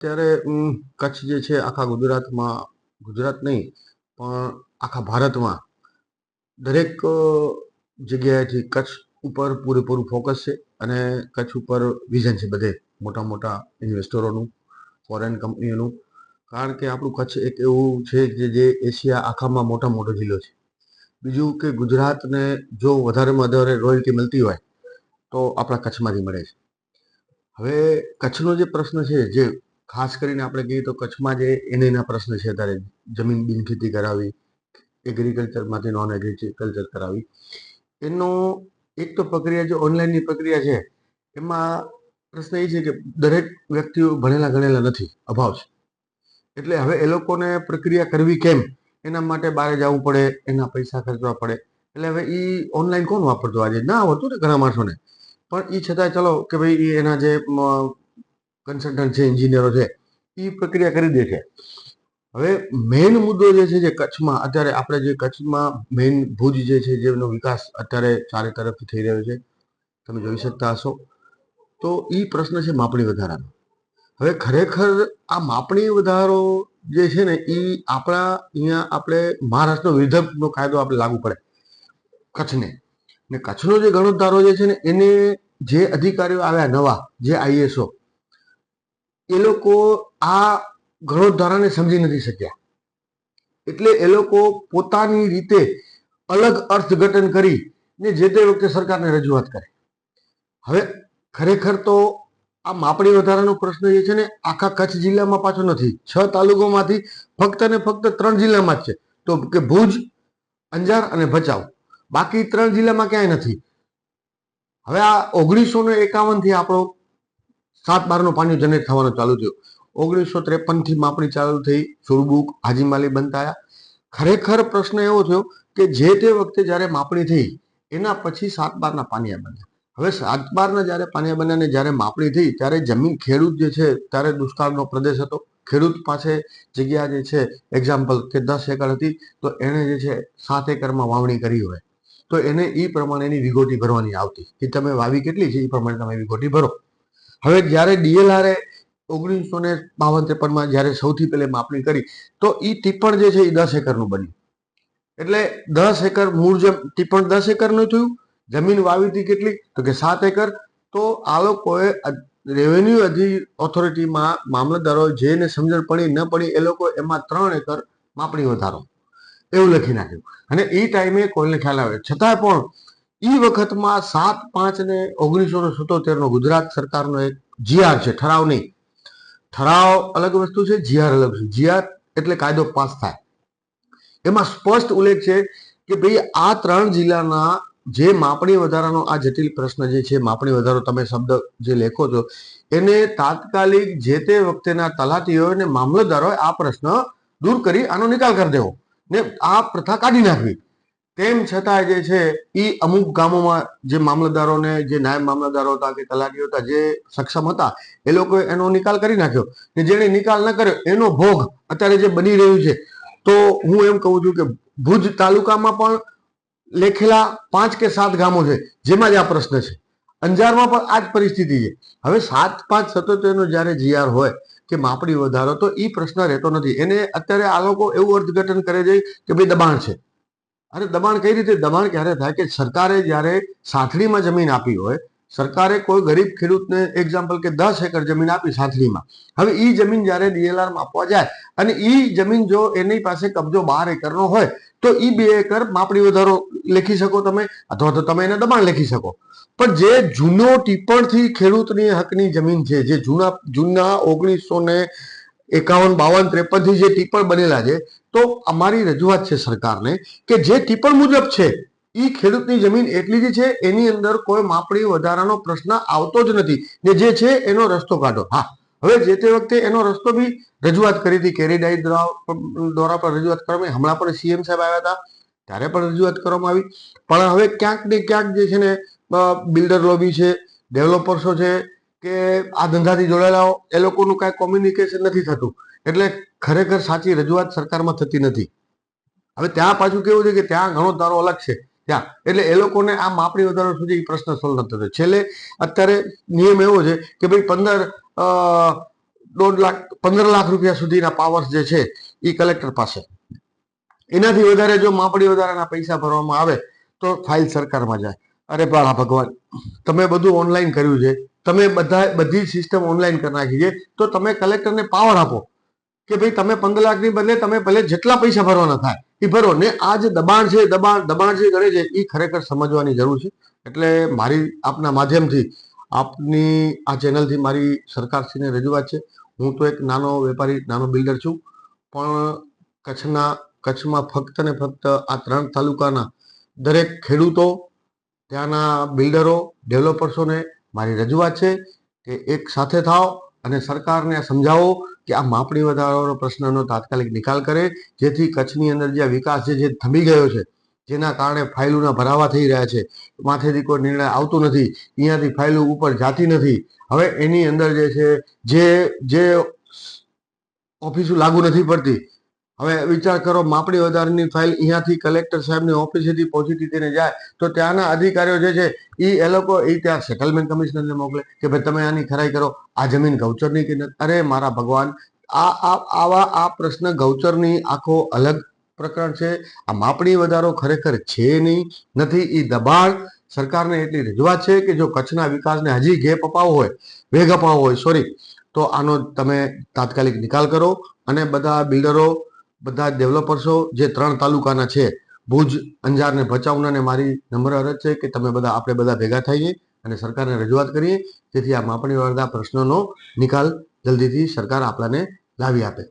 ત્યારે કચ્છ જે છે આખા ગુજરાતમાં, ગુજરાત નહીં પણ આખા ભારતમાં દરેક જગ્યાએથી કચ્છ ઉપર પૂરેપૂરું ફોકસ છે અને કચ્છ ઉપર વિઝન છે બધે મોટા મોટા ઇન્વેસ્ટરોનું, ફોરેન કંપનીઓનું. કારણ કે આપણું કચ્છ એક એવું છે કે જે એશિયા આખામાં મોટા મોટો જિલ્લો છે. બીજું કે ગુજરાતને જો વધારેમાં વધારે રોયલ્ટી મળતી હોય તો આપણા કચ્છમાંથી મળે છે. હવે કચ્છનો જે પ્રશ્ન છે, જે ખાસ કરીને આપણે કહીએ તો કચ્છમાં જે એનએના પ્રશ્ન છે, અત્યારે જમીન બિનખેતી કરાવી, એગ્રીકલ્ચરમાંથી નોન એગ્રીકલ્ચર કરાવી, એનો એક તો પ્રક્રિયા જે ઓનલાઈનની પ્રક્રિયા છે એમાં પ્રશ્ન એ છે કે દરેક વ્યક્તિઓ ભણેલા ગણેલા નથી, અભાવ છે. એટલે હવે એ લોકોને પ્રક્રિયા કરવી કેમ, એના માટે બહાર જવું પડે, એના પૈસા ખર્ચવા પડે. એટલે હવે એ ઓનલાઈન કોણ વાપરતું, આજે ના આવડતું ને ઘણા માણસોને, પણ એ છતાંય ચલો કે ભાઈ એના જે કન્સલ્ટન્ટ છે, એન્જિનિયરો છે, એ પ્રક્રિયા કરી દે છે. હવે મેઇન મુદ્દો જે છે જે કચ્છમાં અત્યારે આપણે જે કચ્છમાં મેઇન ભુજ જે છે જેનો વિકાસ અત્યારે ચારે તરફથી થઈ રહ્યો છે, તમે જોઈ શકતા હશો. તો એ પ્રશ્ન છે માપણી વધારાનો. હવે ખરેખર આ માપણી વધારો જે છે ને એ આપણા અહીંયા આપણે મહારાષ્ટ્રનો વિધબનો કાયદો આપણે લાગુ પડે કચ્છને, ને કચ્છનો જે ગણોદ્ધારો જે છે ને એને જે અધિકારીઓ આવ્યા નવા, જે આઈએસઓ, એ લોકો આ ગણોદ્ધારાને સમજી નથી શક્યા. એટલે એ લોકો પોતાની રીતે અલગ અર્થઘટન કરી ને જે તે વખતે સરકારને રજૂઆત કરે. હવે ખરેખર તો આ માપણી વધારાનો પ્રશ્ન જે છે ને આખા કચ્છ જિલ્લામાં પાછો નથી. 6 તાલુકામાંથી ફક્ત ને ફક્ત 3 જિલ્લામાં જ છે, તો કે ભુજ, અંજાર અને ભચાઉ. બાકી 3 જિલ્લામાં ક્યાંય નથી. હવે આ 1951 થી આપણો 7/12નો પાણી જનરેટ થવાનું ચાલુ થયું. 1953 થી માપણી ચાલુ થઈ, સુરબુક, હાજીમાલી બંધાયા. ખરેખર પ્રશ્ન એવો થયો કે જે તે વખતે જ્યારે માપણી થઈ એના પછી 7/12ના પાનિયા બન્યા. હવે 7/12ના જ્યારે પાનિયા બન્યા ને જ્યારે માપણી થઈ ત્યારે જમીન ખેડૂત જે છે, ત્યારે દુષ્કાળનો પ્રદેશ હતો. ખેડૂત પાસે જગ્યા જે છે, એક્ઝામ્પલ કે 10 એકર હતી, તો એણે જે છે 7 એકરમાં વાવણી કરી હોય તો એને એ પ્રમાણેની વિગોટી ભરવાની આવતી કે તમે વાવી કેટલી છે એ પ્રમાણે તમે વિગોટી ભરો. હવે જ્યારે ડીએલઆરએ 1952-53માં જ્યારે સૌથી પહેલા માપણી કરી તો એ ટીપણ જે છે એ 10 એકરનું બન્યું. એટલે 10 એકર મૂળ જે ટીપણ 10 એકરનું થયું, જમીન વાવી હતી કેટલી તો કે 7 એકર. તો આ લોકોએ રેવન્યુ ઓથોરિટીમાં મામલતદારો જેને સમજણ પડી ન પડી એ લોકો એમાં 3 એકર માપણી વધારો એવું લખી નાખ્યું. અને એ ટાઈમે કોઈને ખ્યાલ આવે, છતાંય પણ એ વખતમાં 7/5/1977નો ગુજરાત સરકારનો એક જીઆર છે, ઠરાવ નહીં. ઠરાવ અલગ વસ્તુ છે, જીઆર અલગ વસ્તુ. જીઆર એટલે કાયદો પાસ થાય. એમાં સ્પષ્ટ ઉલ્લેખ છે કે ભાઈ આ 3 જિલ્લાના જે માપણી વધારાનો આ જટિલ પ્રશ્ન જે છે, માપણી વધારો તમે શબ્દ જે લેખો છો એને તાત્કાલિક જે તે વખતેના તલાટીઓ અને મામલતદારોએ આ પ્રશ્ન દૂર કરી આનો નિકાલ કરી દેવો ને આ પ્રથા કાઢી નાખવી. તેમ છતાં જે છે એ અમુક ગામોમાં જે મામલતદારોને, જે નાયબ મામલતદારો હતા કે તલાટીઓ હતા જે સક્ષમ હતા, એ લોકોએ એનો નિકાલ કરી નાખ્યો. ને જેણે નિકાલ ન કર્યો એનો ભોગ અત્યારે જે બની રહ્યું છે. તો હું એમ કહું છું કે ભુજ તાલુકામાં પણ લેખેલા 5 કે 7 ગામો છે જેમાં જ આ પ્રશ્ન છે. અંજારમાં પણ આ જ પરિસ્થિતિ છે. હવે 7/5/77નો જ્યારે જીઆર હોય કે માપણી વધારો, તો એ પ્રશ્ન રહેતો નથી. એને અત્યારે આ લોકો એવું અર્થઘટન કરે છે કે ભાઈ દબાણ છે. અરે દબાણ કઈ રીતે? દબાણ ક્યારે થાય કે સરકારે જ્યારે સાથળીમાં જમીન આપી હોય, સરકારે કોઈ ગરીબ ખેડૂતને એક્ઝામ્પલ કે 10 એકર જમીન આપી સાથળીમાં. હવે એ જમીન જ્યારે ડીએલઆરમાં આપવા જાય અને એ જમીન જો એની પાસે કબજો 12 એકરનો હોય તો એ 2 એકર માપણી વધારો લખી શકો તમે, અથવા તો તમે એને દબાણ લખી શકો. પણ જે જૂનો ટીપણથી ખેડૂતની હકની જમીન છે, જે જૂના 1951-52-53થી જે ટીપણ બનેલા છે, તો અમારી રજૂઆત છે સરકારને કે જે ટીપણ મુજબ છે એ ખેડૂતની જમીન એટલી જ છે, એની અંદર કોઈ માપણી વધારાનો પ્રશ્ન આવતો જ નથી. ને જે છે એનો રસ્તો કાઢો. હા, હવે જે તે વખતે એનો રસ્તો બી રજૂઆત કરી હતી, કેરીડાઈ દ્વારા પણ રજૂઆત કરવામાં. હમણાં પણ સીએમ સાહેબ આવ્યા હતા ત્યારે પણ રજૂઆત કરવામાં આવી. પણ હવે ક્યાંક ને ક્યાંક જે છે ને બિલ્ડર લોબી છે, ડેવલપર્સો છે કે આ ધંધાથી જોડાયેલા એ લોકોનું કાંઈ કોમ્યુનિકેશન નથી થતું. એટલે ખરેખર સાચી રજૂઆત સરકારમાં થતી નથી. હવે ત્યાં પાછું કેવું છે કે ત્યાં ગણોદ્ધારો અલગ છે ત્યાં, એટલે એ લોકોને આ માપણી વધારો સુધી પ્રશ્ન સોલ્વ નથી થતો. છેલ્લે અત્યારે નિયમ એવો છે કે ભાઈ 15 1.5 લાખ 15 લાખ રૂપિયા સુધીના પાવર્સ જે છે એ કલેક્ટર પાસે. એનાથી વધારે જો માપણી વધારાના પૈસા ભરવામાં આવે તો ફાઇલ સરકારમાં જાય. અરે બાળા ભગવાન, તમે બધું ઓનલાઈન કર્યું છે, તમે બધી સિસ્ટમ ઓનલાઈન કરી નાખી છે, તો તમે કલેક્ટરને પાવર આપો કે ભાઈ તમે 15 લાખની બદલે તમે ભલે જેટલા પૈસા ભરવાના થાય એ ભરો ને. આ જે દબાણ છે, દબાણ જે કરે છે એ ખરેખર સમજવાની જરૂર છે. એટલે મારી આપના માધ્યમથી, આપની આ ચેનલથી મારી સરકારશ્રીને રજૂઆત છે. હું તો એક નાનો વેપારી, નાનો બિલ્ડર છું, પણ કચ્છમાં ફક્ત ને ફક્ત આ 3 તાલુકાના દરેક ખેડૂતો, ત્યાંના બિલ્ડરો, ડેવલપર્સોને મારી રજૂઆત છે કે એક સાથે થાઓ અને સરકારને સમજાવો કે આ માપણી વધારાનો પ્રશ્નનો તાત્કાલિક નિકાલ કરે, જેથી કચ્છની અંદર જે વિકાસ જે થંભી ગયો છે, જેના કારણે ફાઇલોના ભરાવા થઈ રહ્યા છે, માથેથી કોઈ નિર્ણય આવતો નથી, અહીંયાથી ફાઇલો ઉપર જાતી નથી. હવે એની અંદર જે છે જે ઓફિસો લાગુ નથી પડતી. હવે વિચાર કરો, માપણી વધારાની ફાઇલ અહીંયાથી કલેક્ટર સાહેબની ઓફિસેથી પોઝિટિવ થઈને જાય તો ત્યાંના અધિકારીઓ જે છે એ લોકો ત્યાં સેટલમેન્ટ કમિશનરને મોકલે કે ભાઈ તમે આની ખરાઈ કરો, આ જમીન ગૌચરની કે નથી. અરે મારા ભગવાન, આ પ્રશ્ન ગૌચરની આખો અલગ પ્રકરણ છે. આ માપણી વધારો ખરેખર છે નથી. એ દબાણ. સરકારને એટલી રજૂઆત છે કે જો કચ્છના વિકાસને હજી વેગ અપાવવો હોય તો આનો તમે તાત્કાલિક નિકાલ કરો. અને બધા બિલ્ડરો, બધા ડેવલપર્સો જે 3 તાલુકાના છે, ભુજ, અંજાર ને ભચાઉના, મારી નમ્ર અરજ છે કે આપણે બધા ભેગા થઈએ અને સરકારને રજૂઆત કરીએ, જેથી આ માપણી વાળા પ્રશ્નોનો નિકાલ જલ્દીથી સરકાર આપણાને લાવી આપે.